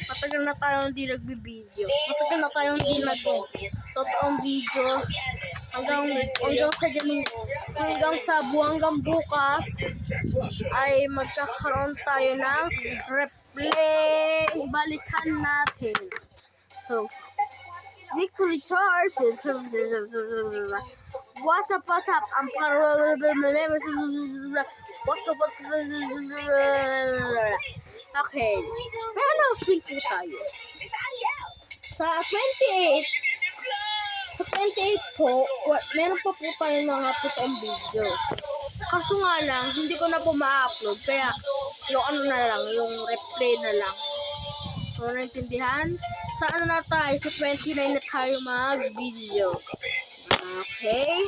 matagal na tayong hindi nagbibideo. Matagal na tayong hindi nag-totoong video. Hanggang sa buwanggang bukas ay magkakaroon tayo ng replay. Balikan natin. So, Victory Charge. What's up? I'm okay. May announcement po tayo. Sa 28 po, meron pa po tayo mga totoong video. Kaso nga lang, hindi ko na po ma-upload. Kaya, yung replay na lang. So, naintindihan? Sa na tayo? Sa 29 na tayo mag-video. Okay?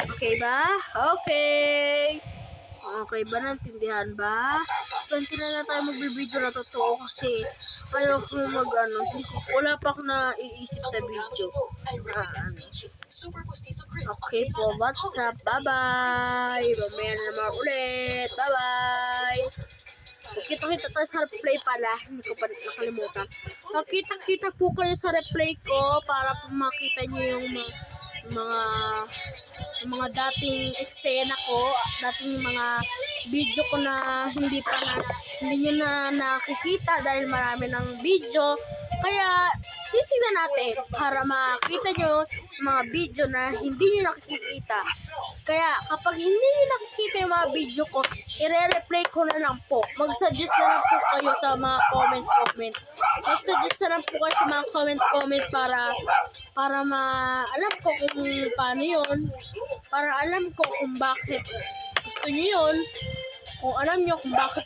Okay ba? Okay. Okay ba? Naintindihan ba? 29 na tayo mag-video na totoo kasi ayaw ko wala pa ako naiisip na video. Okay po, what's up? Bye-bye! Mamaya na naman ulit. Bye-bye! Kita-kita tayo sa replay pala. Hindi ko pa nakalimutan. Makita-kita po kayo sa replay ko para po makita nyo yung mga dating eksena ko, dating mga video ko na hindi nyo na nakikita dahil marami ng video. Kaya titignan natin para makita nyo mga video na hindi nyo nakikita. Kaya kapag hindi nyo nakikita yung mga video ko, i-replay ko na lang po. Mag-suggest na lang po kayo sa mga comment. Mag-suggest na lang po kayo sa mga comment para alam ko kung paano yun. Para alam ko kung bakit gusto nyo yun. Kung alam nyo kung bakit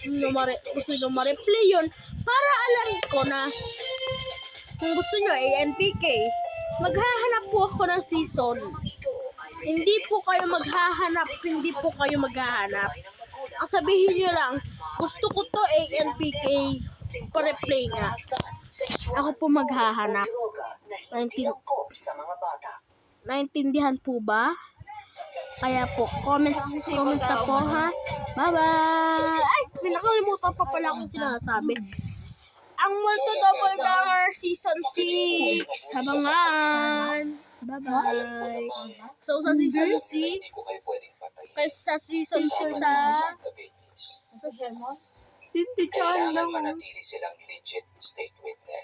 gusto nyo ma-replay yun. Para alam ko na kung gusto nyo NPK, maghahanap po ako ng season. Hindi po kayo maghahanap. Ang sabihin nyo lang, gusto ko to NPK, pa-replay nga. Ako po maghahanap. Naintindihan po ba? Kaya po, comment na po ha. Bye-bye! Ay, nakalimutan pa pala akong sinasabi. Ang Multo Double Ganger Season 6. Sabangan! Bye-bye! So, sa Season 6, kasi sa Season 6 hindi dyan lang.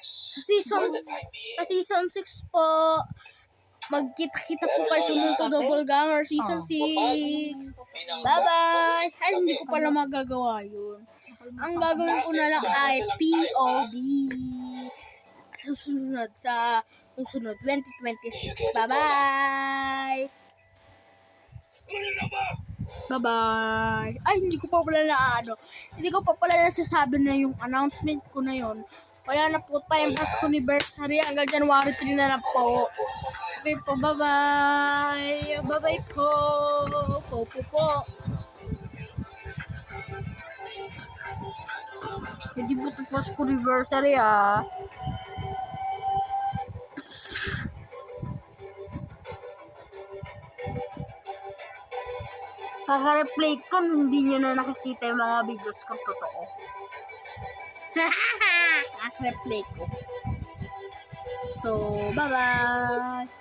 Sa Season 6 po, magkita-kita po kayo sa Multo Double Ganger Season 6. Bye-bye! Ay, hindi ko pala magagawa yun. Ang gagawin ko na lang ay POV. Susunod 2026. Bye-bye! Bye-bye! Ay, hindi ko pa pala nasasabi na yung announcement ko na yun. Wala na po tayong Pasko anniversary. Hanggang January 3 na lang po. Okay po, bye-bye! Bye-bye po! Po. Hindi po ito Pasko anniversary Kaka-replay ko, hindi nyo na nakikita yung mga videos kong totoo. Kaka-replay ko. So, bye-bye!